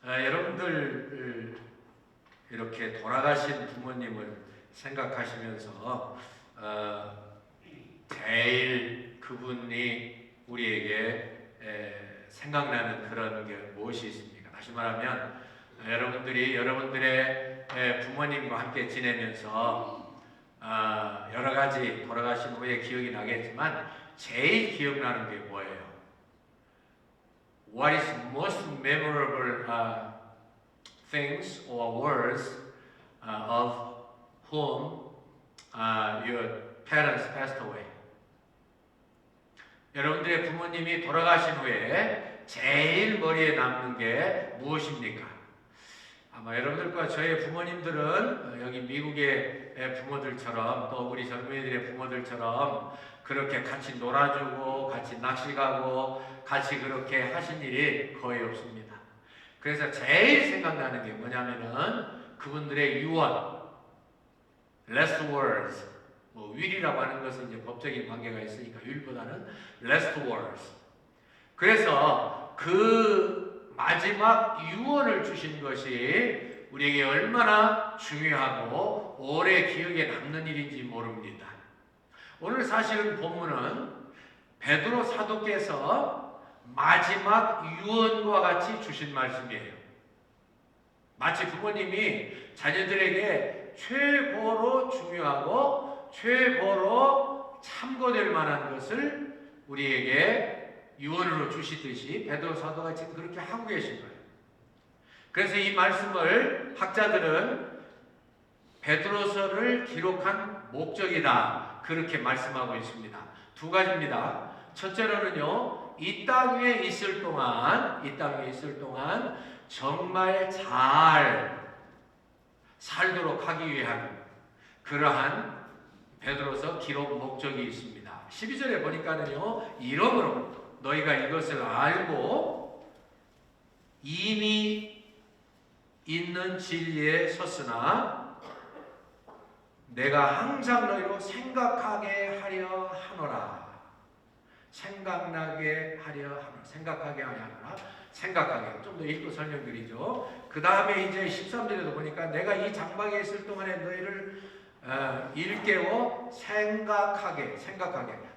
여러분들 이렇게 돌아가신 부모님을 생각하시면서 제일 그분이 우리에게 생각나는 그런 게 무엇이 있습니까? 다시 말하면 여러분들이 여러분들의 부모님과 함께 지내면서 여러 가지 돌아가신 후에 기억이 나겠지만 제일 기억나는 게 뭐예요? What is most memorable things or words of whom your parents passed away? 여러분들의 부모님이 돌아가신 후에 제일 머리에 남는 게 무엇입니까? 아마 여러분들과 저의 부모님들은 여기 미국의 부모들처럼 또 우리 젊은이들의 부모들처럼 그렇게 같이 놀아주고 같이 낚시 가고 같이 그렇게 하신 일이 거의 없습니다. 그래서 제일 생각나는 게 뭐냐면은 그분들의 유언, last words, will이라고 하는 것은 이제 법적인 관계가 있으니까 will보다는 last words. 그래서 그 마지막 유언을 주신 것이 우리에게 얼마나 중요하고 오래 기억에 남는 일인지 모릅니다. 오늘 사실은 본문은 베드로 사도께서 마지막 유언과 같이 주신 말씀이에요. 마치 부모님이 자녀들에게 최고로 중요하고 최고로 참고될 만한 것을 우리에게 유언으로 주시듯이 베드로 사도가 지금 그렇게 하고 계신 거예요. 그래서 이 말씀을 학자들은 베드로서를 기록한 목적이다 그렇게 말씀하고 있습니다. 두 가지입니다. 첫째로는요, 이 땅 위에 있을 동안 정말 잘 살도록 하기 위한 그러한 베드로서 기록 목적이 있습니다. 12절에 보니까는요, 이러므로 너희가 이것을 알고 이미 있는 진리에 섰으나 내가 항상 너희로 생각하게 하려 하노라. 생각나게 하려 하노라. 생각하게 하려 하노라. 생각하게. 좀 더 읽고 설명드리죠. 그 다음에 이제 13절에도 보니까 내가 이 장막에 있을 동안에 너희를 일깨워 생각하게.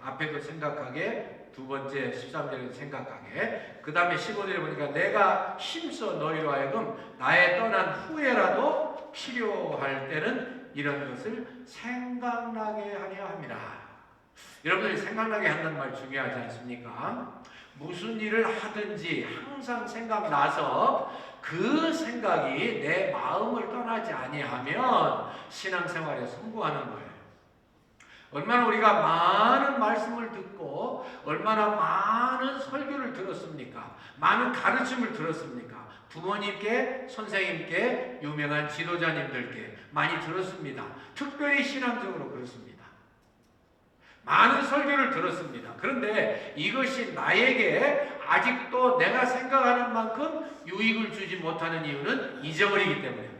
앞에도 생각하게. 두 번째 13절에도 생각하게. 그 다음에 15절에 보니까 내가 힘써 너희로 하여금 나의 떠난 후에라도 필요할 때는 이런 것을 생각나게 하려 함이라. 여러분들이 생각나게 한다는 말 중요하지 않습니까? 무슨 일을 하든지 항상 생각나서 그 생각이 내 마음을 떠나지 아니하면 신앙생활에 성공하는 거예요. 얼마나 우리가 많은 말씀을 듣고 얼마나 많은 설교를 들었습니까? 많은 가르침을 들었습니까? 부모님께, 선생님께, 유명한 지도자님들께 많이 들었습니다. 특별히 신앙적으로 그렇습니다. 많은 설교를 들었습니다. 그런데 이것이 나에게 아직도 내가 생각하는 만큼 유익을 주지 못하는 이유는 잊어버리기 때문에 그래요.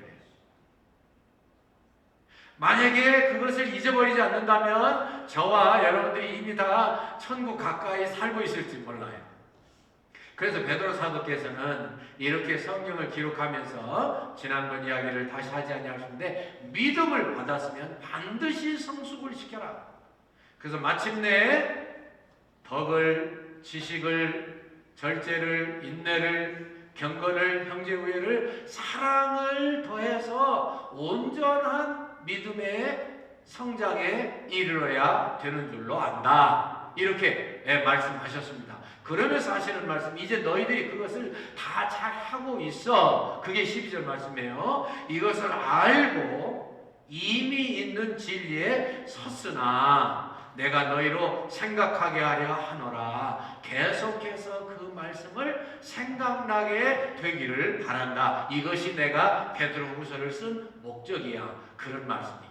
만약에 그것을 잊어버리지 않는다면 저와 여러분들이 이미 다 천국 가까이 살고 있을지 몰라요. 그래서 베드로 사도께서는 이렇게 성경을 기록하면서 지난번 이야기를 다시 하지 아니하시는데 믿음을 받았으면 반드시 성숙을 시켜라. 그래서 마침내 덕을, 지식을, 절제를, 인내를, 경건을, 형제우애를, 사랑을 더해서 온전한 믿음의 성장에 이르러야 되는 줄로 안다. 이렇게 말씀하셨습니다. 그러면서 하시는 말씀, 이제 너희들이 그것을 다 잘하고 있어. 그게 12절 말씀이에요. 이것을 알고 이미 있는 진리에 섰으나 내가 너희로 생각하게 하려 하노라. 계속해서 그 말씀을 생각나게 되기를 바란다. 이것이 내가 베드로후서를 쓴 목적이야. 그런 말씀이죠.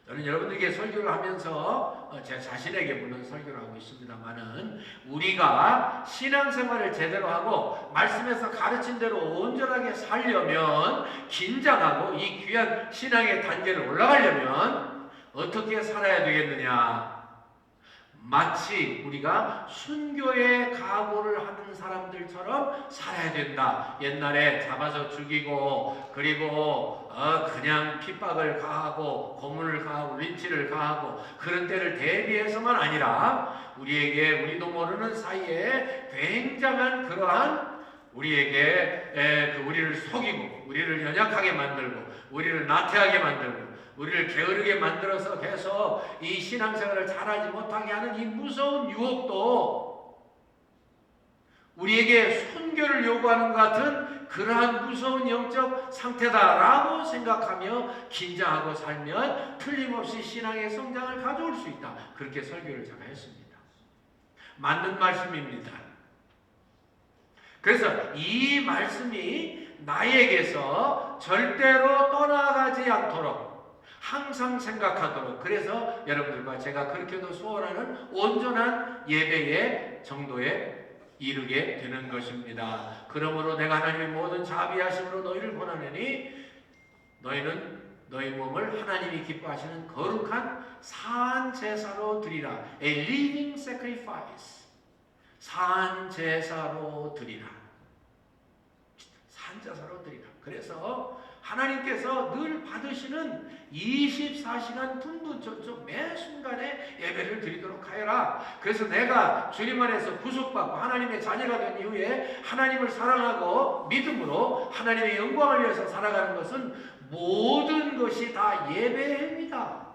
저는 여러분들에게 설교를 하면서 제 자신에게 물론 설교를 하고 있습니다만은 우리가 신앙생활을 제대로 하고 말씀에서 가르친 대로 온전하게 살려면 긴장하고 이 귀한 신앙의 단계를 올라가려면 어떻게 살아야 되겠느냐? 마치 우리가 순교의 각오를 하는 사람들처럼 살아야 된다. 옛날에 잡아서 죽이고 그리고 그냥 핍박을 가하고 고문을 가하고 린치를 가하고 그런 때를 대비해서만 아니라 우리도 모르는 사이에 굉장한 그러한 우리에게 우리를 속이고 우리를 연약하게 만들고 우리를 나태하게 만들고 우리를 게으르게 만들어서 계속 이 신앙생활을 잘하지 못하게 하는 이 무서운 유혹도 우리에게 순교를 요구하는 것 같은 그러한 무서운 영적 상태다라고 생각하며 긴장하고 살면 틀림없이 신앙의 성장을 가져올 수 있다. 그렇게 설교를 제가 했습니다. 맞는 말씀입니다. 그래서 이 말씀이 나에게서 절대로 떠나가지 않도록 항상 생각하도록, 그래서 여러분들과 제가 그렇게도 소원하는 온전한 예배의 정도에 이르게 되는 것입니다. 그러므로 내가 하나님의 모든 자비하심으로 너희를 권하노니 너희는 너희 몸을 하나님이 기뻐하시는 거룩한 산 제사로 드리라. A living sacrifice. 산 제사로 드리라. 산 제사로 드리라. 그래서 하나님께서 늘 받으시는 24시간 분분전적 매 순간에 예배를 드리도록 하여라. 그래서 내가 주님 안에서 구속받고 하나님의 자녀가 된 이후에 하나님을 사랑하고 믿음으로 하나님의 영광을 위해서 살아가는 것은 모든 것이 다 예배입니다.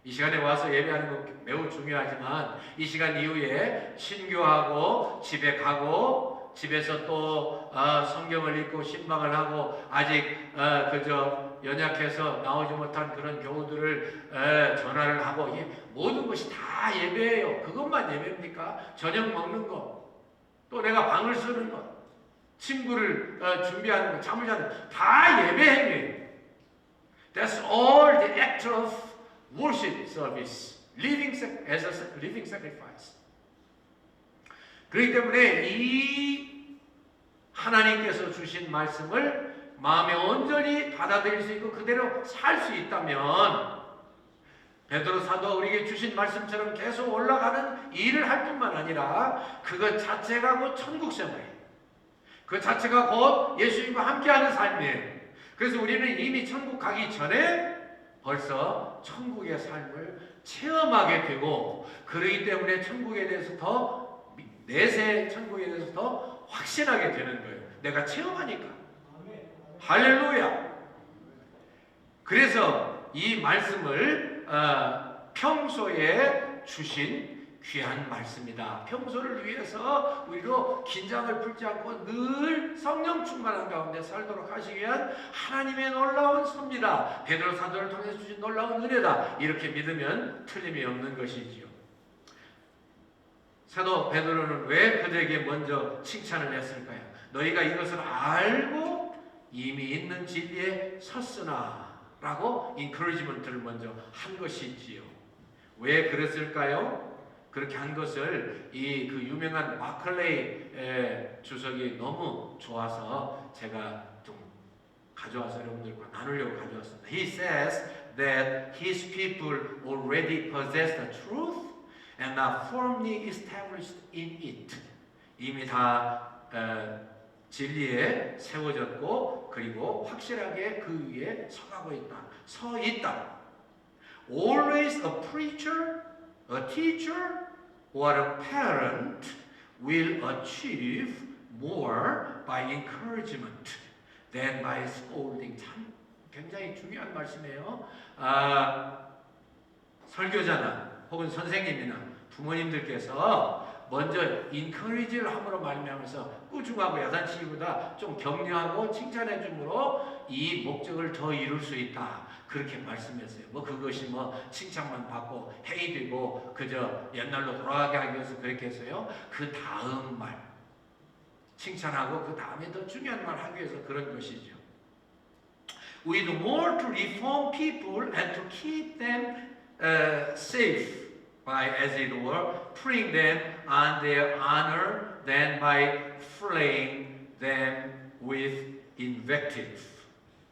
이 시간에 와서 예배하는 것 매우 중요하지만 이 시간 이후에 신교하고 집에 가고 집에서 또 성경을 읽고 신방을 하고 아직 그저 연약해서 나오지 못한 그런 교우들을 전화를 하고 모든 것이 다 예배예요. 그것만 예배입니까? 저녁 먹는 것, 또 내가 방을 쓰는 것, 친구를 준비하는 것, 잠을 자는 것, 다 예배 행위예요. That's all the act of worship service, living as a living sacrifice. 그렇기 때문에 이 하나님께서 주신 말씀을 마음에 온전히 받아들일 수 있고 그대로 살 수 있다면 베드로 사도 우리에게 주신 말씀처럼 계속 올라가는 일을 할 뿐만 아니라 그것 자체가 곧 천국 생활이에요. 그 자체가 곧 예수님과 함께하는 삶이에요. 그래서 우리는 이미 천국 가기 전에 벌써 천국의 삶을 체험하게 되고 그러기 때문에 천국에 대해서 더 내세 천국에 대해서 더 확신하게 되는 거예요. 내가 체험하니까. 할렐루야. 그래서 이 말씀을 평소에 주신 귀한 말씀이다. 평소를 위해서 우리로 긴장을 풀지 않고 늘 성령 충만한 가운데 살도록 하시기 위한 하나님의 놀라운 섭니다. 베드로 사도를 통해서 주신 놀라운 은혜다. 이렇게 믿으면 틀림이 없는 것이지요. 사도 베드로는 왜 그들에게 먼저 칭찬을 했을까요? 너희가 이것을 알고 이미 있는 진리에 섰으나 라고 인커리지먼트를 먼저 한 것이지요. 왜 그랬을까요? 그렇게 한 것을 그 유명한 마클레이 주석이 너무 좋아서 제가 좀 가져와서 여러분들과 나누려고 가져왔습니다. He says that his people already possess the truth and are firmly established in it. 이미 다 진리에 세워졌고 그리고 확실하게 그 위에 서 있다. Always a preacher, a teacher, or a parent will achieve more by encouragement than by scolding. 참 굉장히 중요한 말씀이에요. 설교자나 혹은 선생님이나 부모님들께서 먼저 인커리지를 함으로 말미암아서 꾸중하고 야단치기보다 좀 격려하고 칭찬해 줌으로 이 목적을 더 이룰 수 있다. 그렇게 말씀했어요. 그것이 칭찬만 받고 해이되고 그저 옛날로 돌아가게 하기 위해서 그렇게 했어요. 그 다음 말 칭찬하고 그 다음에 더 중요한 말 하기 위해서 그런 것이죠. With more to reform people and to keep them safe by, as it were, putting them on their honor than by flaying them with invective.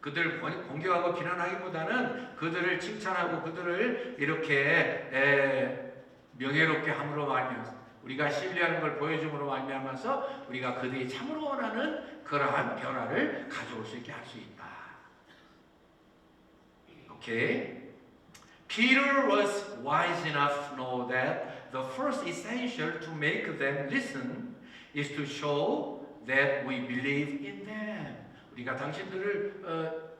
그들을 공격하고 비난하기보다는 그들을 칭찬하고 그들을 이렇게 명예롭게 함으로 말미암아서 우리가 신뢰하는 걸 보여줌으로 말미암아서 우리가 그들이 참으로 원하는 그러한 변화를 가져올 수 있게 할 수 있다. 오케이. Peter was wise enough to know that the first essential to make them listen is to show that we believe in them. 우리가 당신들을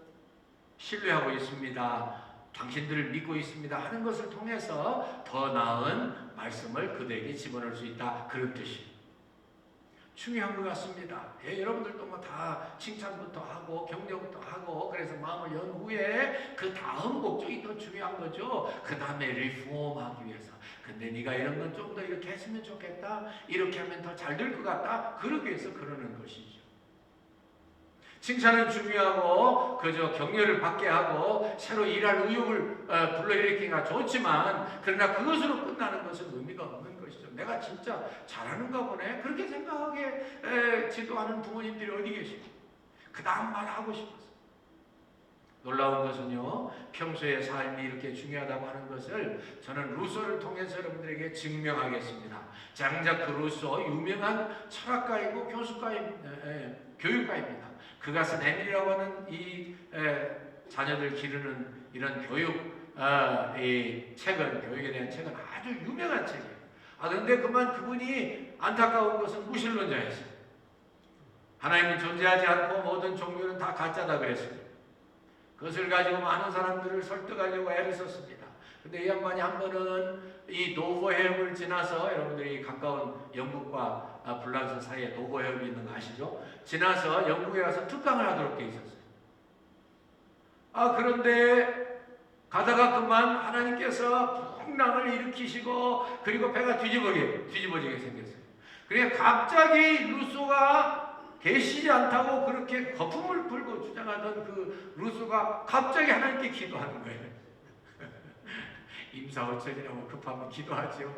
신뢰하고 있습니다. 당신들을 믿고 있습니다. 하는 것을 통해서 더 나은 말씀을 그들에게 집어넣을 수 있다. 그런 뜻이 중요한 것 같습니다. 여러분들도 뭐 다 칭찬부터 하고 격려부터 하고 그래서 마음을 연 후에 그 다음 목적이 더 중요한 거죠. 그 다음에 리폼하기 위해서. 근데 네가 이런 건 좀 더 이렇게 했으면 좋겠다. 이렇게 하면 더 잘 될 것 같다. 그러기 위해서 그러는 것이죠. 칭찬은 중요하고 그저 격려를 받게 하고 새로 일할 의욕을 불러일으키기가 좋지만 그러나 그것으로 끝나는 것은 의미가 없는 것이죠. 내가 진짜 잘하는가 보네 그렇게 생각하게 지도하는 부모님들이 어디 계시고 그 다음 말 하고 싶어서 놀라운 것은요 평소의 삶이 이렇게 중요하다고 하는 것을 저는 루소를 통해서 여러분들에게 증명하겠습니다. 장작 그 루소 유명한 철학가이고 교육가입니다. 그가 쓴 에밀이라고 하는 이 자녀들 기르는 이런 교육 이 책은 교육에 대한 책은 아주 유명한 책이에요. 그런데 그분이 안타까운 것은 무신론자였어요. 하나님은 존재하지 않고 모든 종교는 다 가짜다 그랬습니다. 그것을 가지고 많은 사람들을 설득하려고 애를 썼습니다. 근데 이 양반이 한 번은 이 노보 해협을 지나서 여러분들이 가까운 영국과 불란서 사이에 노보 해협이 있는 거 아시죠? 지나서 영국에 가서 특강을 하도록 돼 있었어요. 그런데 가다가 그만 하나님께서 풍랑을 일으키시고 그리고 배가 뒤집어지게 생겼어요. 그러니까 갑자기 루소가 계시지 않다고 그렇게 거품을 불고 주장하던 그 루소가 갑자기 하나님께 기도하는 거예요. 임사오천이라고 급하면 기도하죠.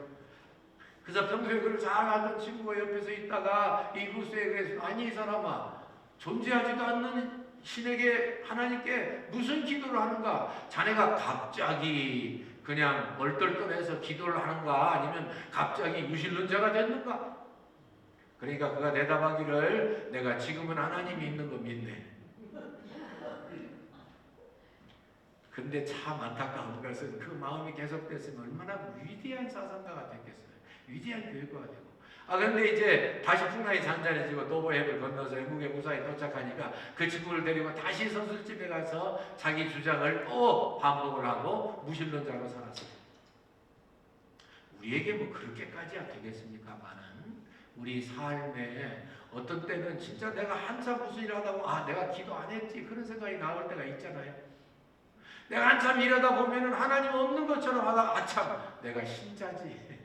그래서 평소에 그를 잘 알던 친구가 옆에서 있다가 이 루소에게 아니 이 사람아 존재하지도 않는 신에게 하나님께 무슨 기도를 하는가? 자네가 갑자기 그냥 얼떨떨해서 기도를 하는가? 아니면 갑자기 유신론자가 됐는가? 그러니까 그가 대답하기를 내가 지금은 하나님이 있는 거 믿네. 근데 참 안타까운 것은 그 마음이 계속됐으면 얼마나 위대한 사상가가 됐겠어요. 위대한 교육가가 되고. 그런데 이제 다시 풍랑이 잔잔해지고 노보해협을 건너서 영국에 무사히 도착하니까 그 친구를 데리고 다시 선술집에 가서 자기 주장을 또 반복을 하고 무신론자로 살았어요. 우리에게 뭐 그렇게까지야 되겠습니까만은 우리 삶에 어떤 때는 진짜 내가 한참 무슨 일을 하다 보면 내가 기도 안 했지 그런 생각이 나올 때가 있잖아요. 내가 한참 일하다 보면은 하나님 없는 것처럼 하다가 참 내가 신자지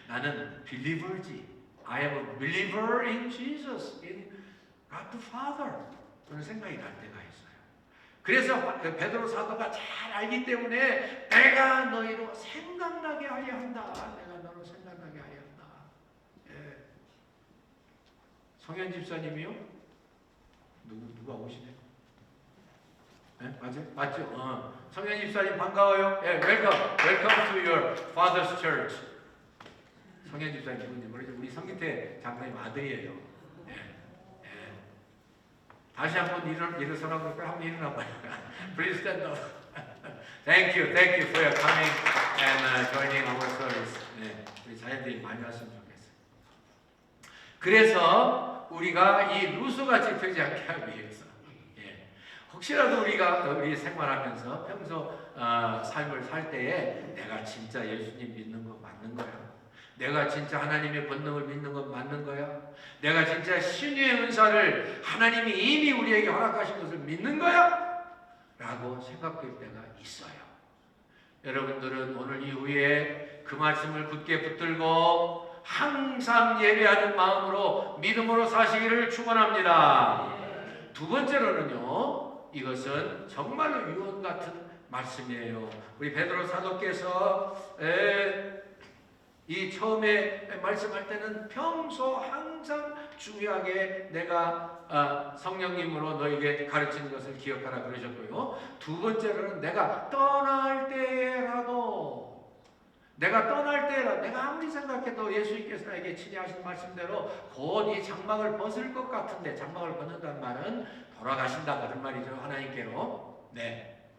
나는 believer지 I am a believer in Jesus, in God the Father 그런 생각이 날 때가 있어요. 그래서 베드로 사도가 잘 알기 때문에 내가 너희로 생각나게 하려 한다. 내가 너로 생각나게 하려 한다. 성현 집사님이요? 누가 오시네? 네? 맞죠? 성현 집사님 반가워요. welcome to your father's church. 성현 집사님 누군지 우리 성기태 장로님 아들이에요. 다시 한번 일어서라고 한번 일어나봐요. Please stand up. Thank you for your coming and joining our service. 우리 자녀들이 많이 왔으면 좋겠어요. 그래서 우리가 이 루소같이 되지 않게 하기 위해서 혹시라도 우리 생활하면서 평소 삶을 살 때에 내가 진짜 예수님 믿는 거 맞는 거야? 내가 진짜 하나님의 권능을 믿는 건 맞는 거야? 내가 진짜 신유의 은사를 하나님이 이미 우리에게 허락하신 것을 믿는 거야? 라고 생각될 때가 있어요. 여러분들은 오늘 이후에 그 말씀을 굳게 붙들고 항상 예배하는 마음으로 믿음으로 사시기를 축원합니다. 두 번째로는요, 이것은 정말로 유언 같은 말씀이에요. 우리 베드로 사도께서 이 처음에 말씀할 때는 평소 항상 중요하게 내가 성령님으로 너에게 가르치는 것을 기억하라 그러셨고요. 두 번째로는 내가 떠날 때라도 내가 아무리 생각해도 예수님께서 나에게 친히 하신 말씀대로 곧 이 장막을 벗을 것 같은데, 장막을 벗는다는 말은 돌아가신다 그런 말이죠. 하나님께로. 네.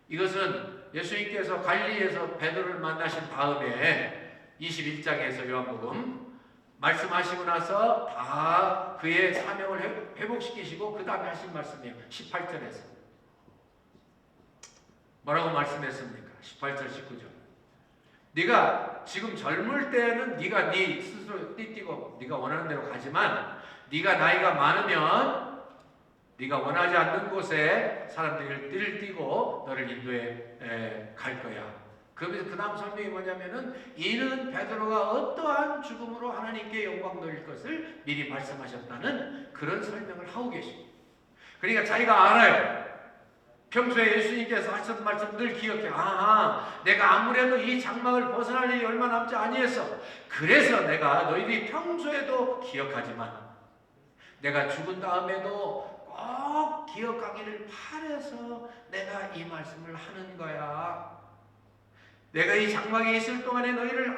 이것은 예수님께서 갈릴리에서 베드로를 만나신 다음에 21장에서 요한복음 말씀하시고 나서 다 그의 사명을 회복시키시고 그 다음에 하신 말씀이에요. 18절에서 뭐라고 말씀했습니까? 18절 19절. 네가 지금 젊을 때는 네가 네 스스로 띠뛰고 네가 원하는 대로 가지만 네가 나이가 많으면 네가 원하지 않는 곳에 사람들이 띠를 띠고 너를 인도해 갈 거야. 그러면서 그 다음 설명이 뭐냐면은 이는 베드로가 어떠한 죽음으로 하나님께 영광 돌릴 것을 미리 말씀하셨다는 그런 설명을 하고 계십니다. 그러니까 자기가 알아요. 평소에 예수님께서 하셨던 말씀 늘 기억해. 내가 아무래도 이 장막을 벗어날 일이 얼마 남지 아니했어. 그래서 내가 너희들이 평소에도 기억하지만 내가 죽은 다음에도 꼭 기억하기를 바라서 내가 이 말씀을 하는 거야. 내가 이 장막에 있을 동안에 너희를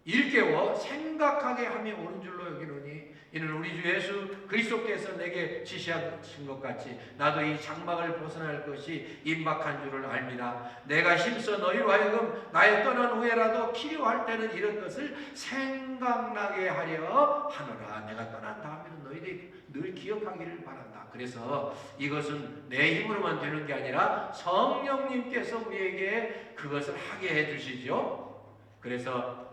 일깨워 생각하게 함이 옳은 줄로 여기노니 이는 우리 주 예수 그리스도께서 내게 지시하신 것 같이 나도 이 장막을 벗어날 것이 임박한 줄을 알미라. 내가 힘써 너희로 하여금 나의 떠난 후에라도 필요할 때는 이런 것을 생각나게 하려 하노라. 내가 떠난 다음에는 너희들이 늘 기억하기를 바란다. 그래서 이것은 내 힘으로만 되는 게 아니라 성령님께서 우리에게 그것을 하게 해주시죠. 그래서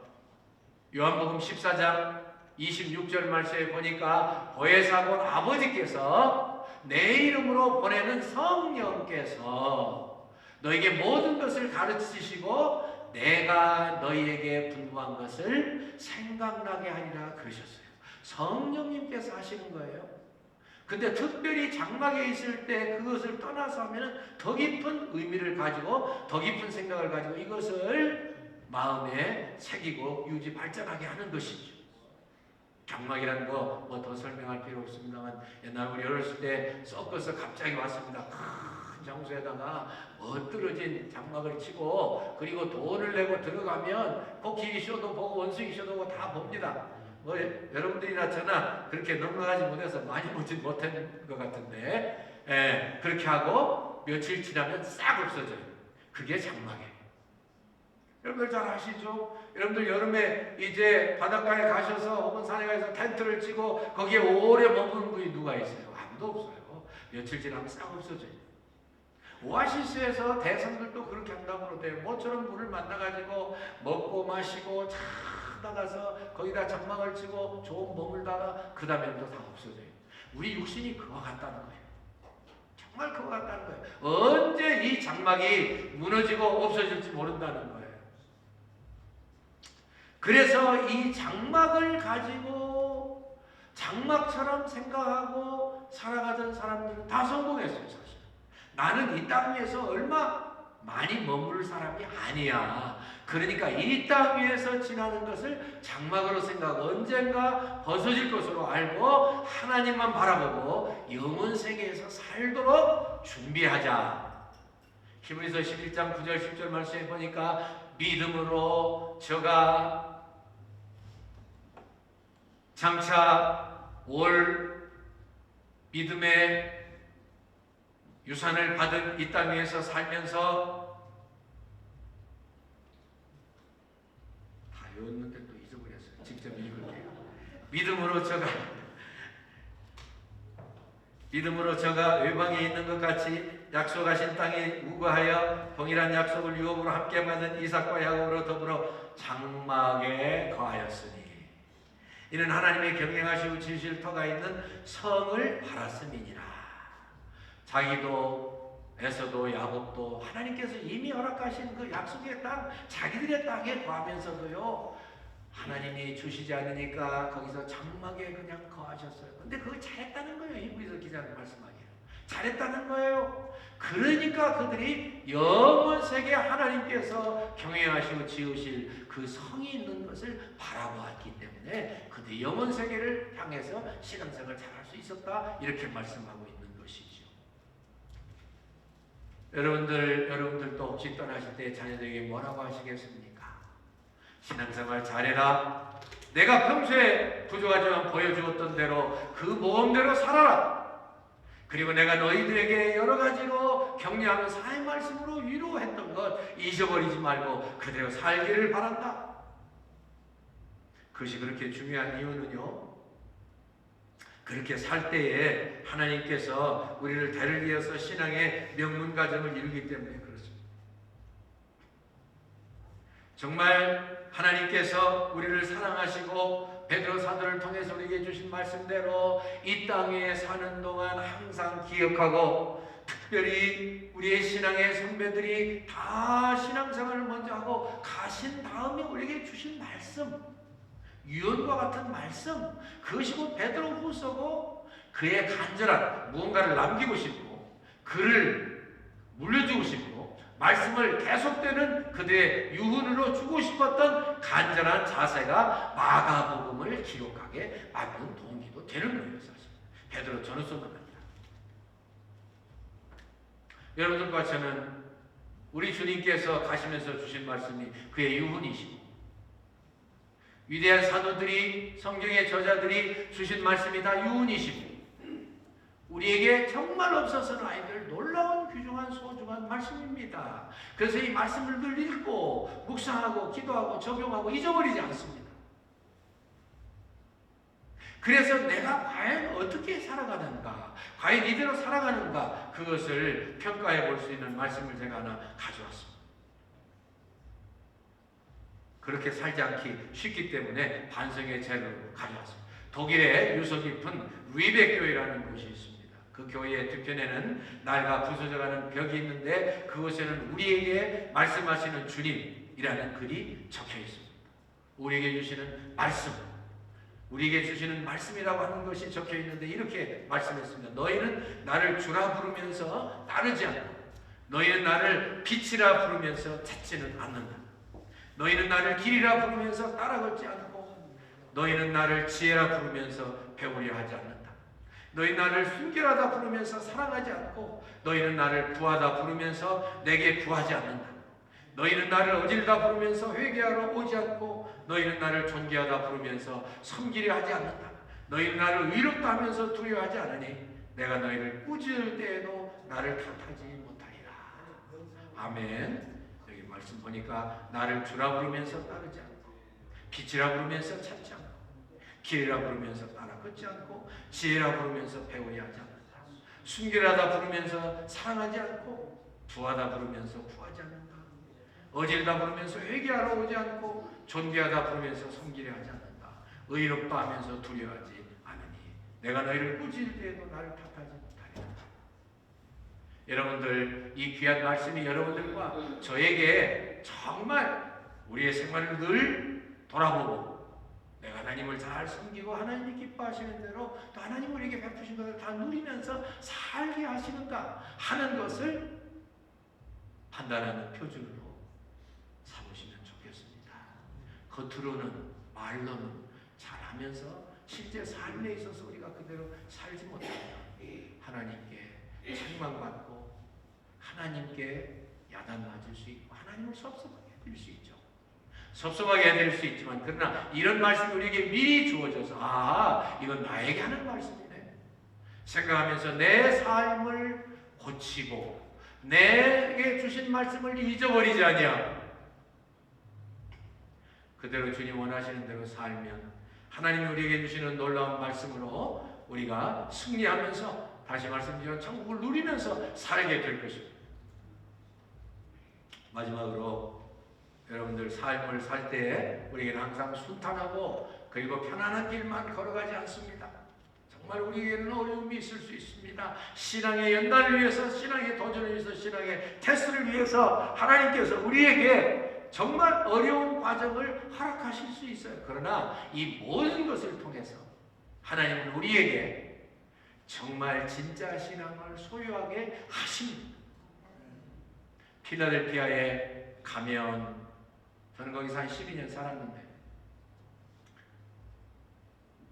요한복음 14장 26절 말씀에 보니까 보혜사 곧 아버지께서 내 이름으로 보내는 성령께서 너에게 모든 것을 가르치시고 내가 너희에게 분부한 것을 생각나게 하리라 그러셨어요. 성령님께서 하시는 거예요. 근데 특별히 장막에 있을 때 그것을 떠나서 하면 더 깊은 의미를 가지고 더 깊은 생각을 가지고 이것을 마음에 새기고 유지 발전하게 하는 것이죠. 장막이라는 거 뭐 더 설명할 필요 없습니다만 옛날 우리 어렸을 때 섞어서 갑자기 왔습니다. 큰 장소에다가 멋들어진 장막을 치고 그리고 돈을 내고 들어가면 코끼리 쇼도 보고 원숭이 쇼도 보고 다 봅니다. 뭐 여러분들이나 저나 그렇게 넉넉하지 못해서 많이 보진 못한 것 같은데 그렇게 하고 며칠 지나면 싹 없어져요. 그게 장막이에요. 여러분들 잘 아시죠? 여러분들 여름에 이제 바닷가에 가셔서 혹은 산에 가서 텐트를 치고 거기에 오래 머무는 분이 누가 있어요? 아무도 없어요. 며칠 지나면 싹 없어져요. 오아시스에서 대성들도 그렇게 한다고 그러대요. 모처럼 물을 만나가지고 먹고 마시고 차 나가서 거기다 장막을 치고 좋은 머물다가 그 다음엔 또 다 없어져요. 우리 육신이 그와 같다는 거예요. 정말 그와 같다는 거예요. 언제 이 장막이 무너지고 없어질지 모른다는 거예요. 그래서 이 장막을 가지고 장막처럼 생각하고 살아가던 사람들은 다 성공했어요. 사실 나는 이 땅 위에서 얼마 많이 머무를 사람이 아니야. 그러니까 이 땅 위에서 지나는 것을 장막으로 생각하고 언젠가 벗어질 것으로 알고 하나님만 바라보고 영원 세계에서 살도록 준비하자. 히브리서 11장 9절 10절 말씀에 보니까 믿음으로 저가 장차 올 믿음의 유산을 받은 이 땅 위에서 살면서 다 외웠는데 또 잊어버렸어요. 직접 읽을게요. 믿음으로 저가 외방에 있는 것 같이 약속하신 땅에 우거하여 동일한 약속을 유업으로 함께 받은 이삭과 야곱으로 더불어 장막에 거하였으니 이는 하나님의 경영하시고 지으실 터가 있는 성을 바랐음이니라. 자기도 에서도 야곱도 하나님께서 이미 허락하신 그 약속의 땅, 자기들의 땅에 거하면서도요 하나님이 주시지 않으니까 거기서 장막에 그냥 거하셨어요. 근데 그거 잘했다는 거예요. 히브리서 기자는 말씀하기를. 잘했다는 거예요. 그러니까 그들이 영원 세계 하나님께서 경영하시고 지으실 그 성이 있는 것을 바라보았기 때문에 그들이 영원 세계를 향해서 신앙생활을 잘할 수 있었다, 이렇게 말씀하고 있는 것이죠. 여러분들도 혹시 떠나실 때 자녀들에게 뭐라고 하시겠습니까? 신앙생활 잘해라. 내가 평소에 부족하지만 보여주었던 대로 그 모험대로 살아라. 그리고 내가 너희들에게 여러 가지로 격려하는 사의 말씀으로 위로했던 것 잊어버리지 말고 그대로 살기를 바란다. 그것이 그렇게 중요한 이유는요, 그렇게 살 때에 하나님께서 우리를 대를 이어서 신앙의 명문가정을 이루기 때문에 그렇습니다. 정말 하나님께서 우리를 사랑하시고 베드로 사도를 통해서 우리에게 주신 말씀대로 이 땅에 사는 동안 항상 기억하고, 특별히 우리의 신앙의 선배들이 다 신앙생활을 먼저 하고 가신 다음에 우리에게 주신 말씀, 유언과 같은 말씀, 그것이 곧 베드로 후서고 그의 간절한 무언가를 남기고 싶고 글을 물려주고 싶고 말씀을 계속되는 그들의 유훈으로 주고 싶었던 간절한 자세가 마가복음을 기록하게 만든 동기도 되는 거예요. 사실 베드로 전후서만 아니라 여러분들과 저는 우리 주님께서 가시면서 주신 말씀이 그의 유훈이시고, 위대한 사도들이, 성경의 저자들이 주신 말씀이 다 유훈이시고, 우리에게 정말 없어서는 아이들 놀라운 귀중한 소중한 말씀입니다. 그래서 이 말씀을 늘 읽고 묵상하고 기도하고 적용하고 잊어버리지 않습니다. 그래서 내가 과연 어떻게 살아가는가, 과연 이대로 살아가는가, 그것을 평가해 볼 수 있는 말씀을 제가 하나 가져왔습니다. 그렇게 살지 않기 쉽기 때문에 반성의 재료를 가져왔습니다. 독일에 유서 깊은 리베 교회라는 곳이 있습니다. 그 교회의 뒤편에는 낡아 부서져가는 벽이 있는데 그곳에는 우리에게 말씀하시는 주님이라는 글이 적혀 있습니다. 우리에게 주시는 말씀, 우리에게 주시는 말씀이라고 하는 것이 적혀 있는데 이렇게 말씀했습니다. 너희는 나를 주라 부르면서 따르지 않고, 너희는 나를 빛이라 부르면서 찾지는 않는다. 너희는 나를 길이라 부르면서 따라 걷지 않고, 너희는 나를 지혜라 부르면서 배우려 하지 않는다. 너희는 나를 순결하다 부르면서 사랑하지 않고, 너희는 나를 부하다 부르면서 내게 구하지 않는다. 너희는 나를 어질다 부르면서 회개하러 오지 않고, 너희는 나를 존귀하다 부르면서 섬기려 하지 않는다. 너희는 나를 의롭다 하면서 두려워하지 않으니 내가 너희를 꾸짖을 때에도 나를 탓하지 못하리라. 아멘. 여기 말씀 보니까 나를 주라 부르면서 따르지 않고, 빛이라 부르면서 찾지 않고, 길이라 부르면서 따라 걷지 않고, 지혜라 부르면서 배우려 하지 않는다. 순결하다 부르면서 사랑하지 않고, 부하다 부르면서 구하지 않는다. 어질다 부르면서 회개하러 오지 않고, 존귀하다 부르면서 섬기려 하지 않는다. 의롭다 하면서 두려워하지 않으니 내가 너희를 꾸짖을 때에도 나를 탓하지 못하리라. 여러분들, 이 귀한 말씀이 여러분들과 저에게 정말 우리의 생활을 늘 돌아보고, 내가 하나님을 잘 섬기고 하나님이 기뻐하시는 대로 또 하나님 우리에게 베푸신 것을 다 누리면서 살게 하시는가 하는 것을 판단하는 표준으로 삼으시면 좋겠습니다. 겉으로는, 말로는 잘하면서 실제 삶에 있어서 우리가 그대로 살지 못하면 하나님께 책망받고 하나님께 야단 맞을 수 있고 하나님을 섭섭하게 해드릴 수 있죠. 섭섭하게 해드릴 수 있지만, 그러나 이런 말씀이 우리에게 미리 주어져서 이건 나에게 하는 말씀이네 생각하면서 내 삶을 고치고 내게 주신 말씀을 잊어버리지 아니하고 그대로 주님 원하시는 대로 살면 하나님이 우리에게 주시는 놀라운 말씀으로 우리가 승리하면서, 다시 말씀드리면 천국을 누리면서 살게 될 것입니다. 마지막으로 여러분들, 삶을 살 때 우리에게는 항상 순탄하고 그리고 편안한 길만 걸어가지 않습니다. 정말 우리에게는 어려움이 있을 수 있습니다. 신앙의 연단을 위해서, 신앙의 도전을 위해서, 신앙의 테스트를 위해서 하나님께서 우리에게 정말 어려운 과정을 허락하실 수 있어요. 그러나 이 모든 것을 통해서 하나님은 우리에게 정말 진짜 신앙을 소유하게 하십니다. 필라델피아에 가면 저는 거기서 한 12년 살았는데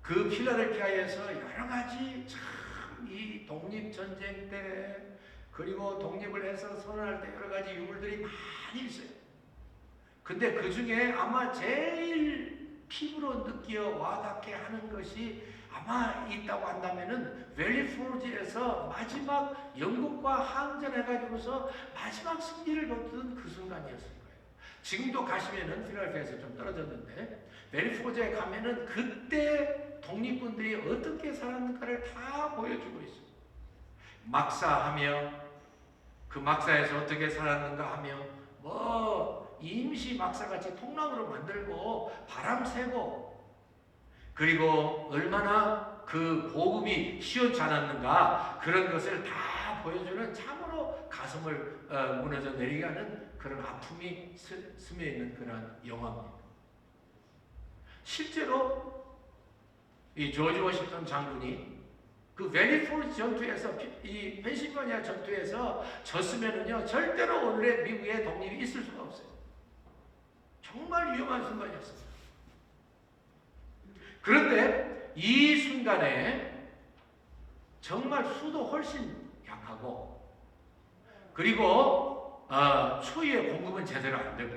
그 필라델피아에서 여러 가지 참 이 독립전쟁 때 그리고 독립을 해서 선언할 때 여러 가지 유물들이 많이 있어요. 근데 그 중에 아마 제일 피부로 느껴 와닿게 하는 것이 아마 있다고 한다면은 웰리포르지에서 마지막 영국과 항전해가지고서 마지막 승리를 거둔 그 순간이었을 거예요. 지금도 가시면은 필라델피아에서 좀 떨어졌는데 웰리포르지에 가면은 그때 독립군들이 어떻게 살았는가를 다 보여주고 있어요. 막사하며 그 막사에서 어떻게 살았는가 하며 뭐 임시 막사같이 통나무로 만들고 바람 쐬고 그리고 얼마나 그 복음이 시원치 않았는가 그런 것을 다 보여주는 참으로 가슴을 무너져 내리게 하는 그런 아픔이 스며 있는 그런 영화입니다. 실제로 이 조지 워싱턴 장군이 그 웰리포르지 전투에서 이 펜실바니아 전투에서 졌으면은요 절대로 오늘의 미국의 독립이 있을 수가 없어요. 정말 위험한 순간이었습니다. 그런데 이 순간에 정말 수도 훨씬 약하고 그리고 추위의 공급은 제대로 안 되고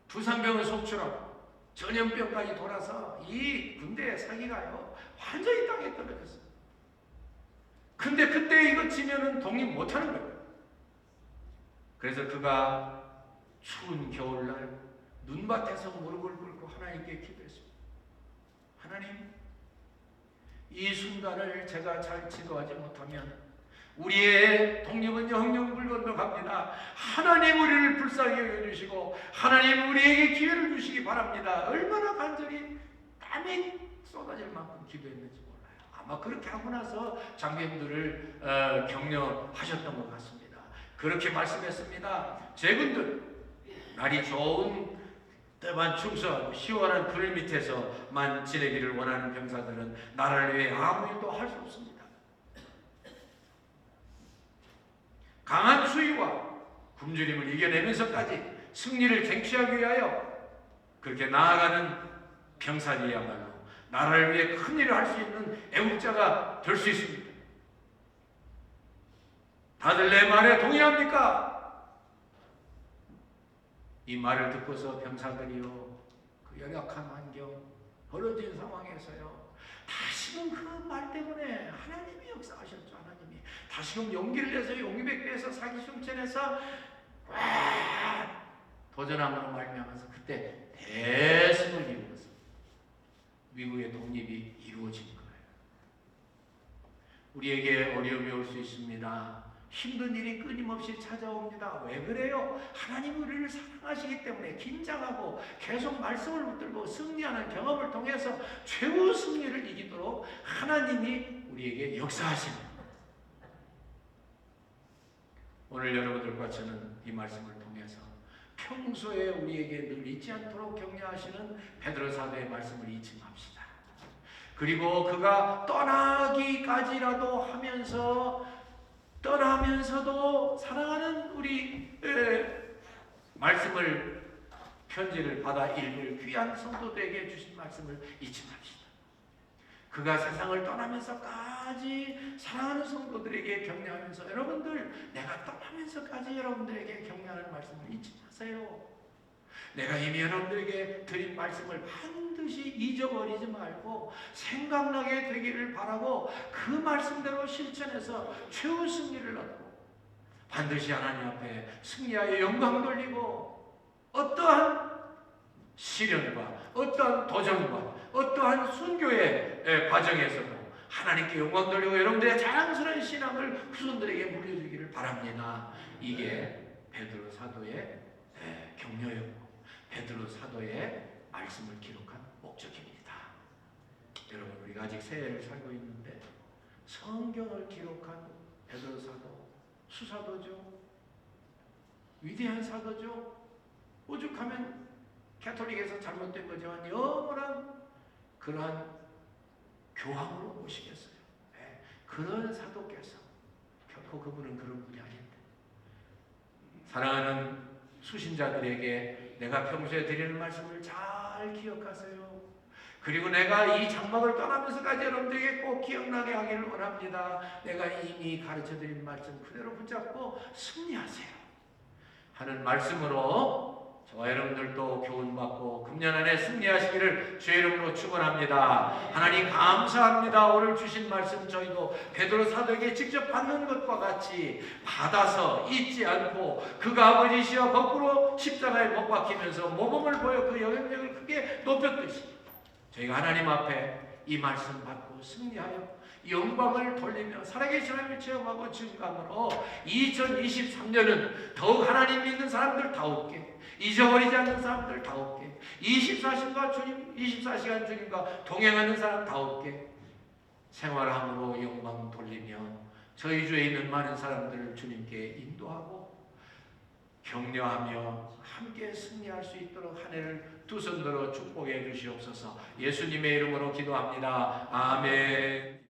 부상병은 속출하고 전염병까지 돌아서 이 군대의 사기가요 완전히 땅에 떨어졌어요. 근데 그때 이거 지면은 독립 못하는 거예요. 그래서 그가 추운 겨울날 눈밭에서 무릎을 꿇고 하나님께 기도했습니다. 하나님, 이 순간을 제가 잘 지도하지 못하면 우리의 독립은 영영 불건너갑니다. 하나님 우리를 불쌍히 여겨주시고 하나님 우리에게 기회를 주시기 바랍니다. 얼마나 간절히 땀이 쏟아질 만큼 기도했는지 몰라요. 아마 그렇게 하고 나서 장병들을 격려하셨던 것 같습니다. 그렇게 말씀했습니다. 제군들 날이 좋은 때만 충성하고 시원한 그늘 밑에서만 지내기를 원하는 병사들은 나라를 위해 아무 일도 할 수 없습니다. 강한 수위와 굶주림을 이겨내면서까지 승리를 쟁취하기 위하여 그렇게 나아가는 병사이야말로 나라를 위해 큰 일을 할 수 있는 애국자가 될 수 있습니다. 다들 내 말에 동의합니까? 이 말을 듣고서 병사들이요 그 연약한 환경 벌어진 상황에서요 다시금 그 말 때문에 하나님이 역사하셨죠. 하나님이 다시금 용기를 내서 용기백배에서 사기승천해서 도전함으로 말미암아서 그때 대승을 이루어서 미국의 독립이 이루어진 거예요. 우리에게 어려움이 올 수 있습니다. 힘든 일이 끊임없이 찾아옵니다. 왜 그래요? 하나님 우리를 사랑하시기 때문에 긴장하고 계속 말씀을 붙들고 승리하는 경험을 통해서 최후 승리를 이기도록 하나님이 우리에게 역사하십니다. 오늘 여러분들과 저는 이 말씀을 통해서 평소에 우리에게 늘 잊지 않도록 격려하시는 베드로 사도의 말씀을 잊지 맙시다. 그리고 그가 떠나기까지라도 떠나면서도 사랑하는 우리 말씀을 편지를 받아 읽을 귀한 성도들에게 주신 말씀을 잊지 맙시다. 그가 세상을 떠나면서까지 사랑하는 성도들에게 격려하면서 여러분들 내가 떠나면서까지 여러분들에게 격려하는 말씀을 잊지 마세요. 내가 이미 여러분들에게 드린 말씀을 반드시 잊어버리지 말고 생각나게 되기를 바라고 그 말씀대로 실천해서 최후 승리를 얻고 반드시 하나님 앞에 승리하여 영광 돌리고 어떠한 시련과 어떠한 도전과 어떠한 순교의 과정에서도 하나님께 영광 돌리고 여러분들의 자랑스러운 신앙을 후손들에게 물려주기를 바랍니다. 이게 베드로 사도의 격려였고 베드로 사도의 말씀을 기록한 목적입니다. 여러분 우리가 아직 새해를 살고 있는데 성경을 기록한 베드로 사도 수사도죠. 위대한 사도죠. 오죽하면 가톨릭에서 잘못된 거지만 영원한 그러한 교황으로 모시겠어요. 그런 사도께서 결코 그분은 그런 분이 아닌데. 사랑하는 수신자들에게 내가 평소에 드리는 말씀을 잘 기억하세요. 그리고 내가 이 장막을 떠나면서까지 여러분들에게 꼭 기억나게 하기를 원합니다. 내가 이미 가르쳐드린 말씀 그대로 붙잡고 승리하세요 하는 말씀으로 저와 여러분들도 교훈받고 금년 안에 승리하시기를 주의 이름으로 축원합니다. 하나님 감사합니다. 오늘 주신 말씀 저희도 베드로 사도에게 직접 받는 것과 같이 받아서 잊지 않고 그가 아버지시여 거꾸로 십자가에 못 박히면서 모범을 보여 그 영향력을 크게 높였듯이 저희가 하나님 앞에 이 말씀 받고 승리하여 영광을 돌리며 살아계신 하나님을 체험하고 증감으로 2023년은 더욱 하나님 믿는 사람들다웠게 잊어버리지 않는 사람들다웠게 24시간 주님과 동행하는 사람다웠게 생활함으로 영광 돌리며 저희 주에 있는 많은 사람들을 주님께 인도하고 격려하며 함께 승리할 수 있도록 한 해를 두 손 들어 축복해 주시옵소서. 예수님의 이름으로 기도합니다. 아멘.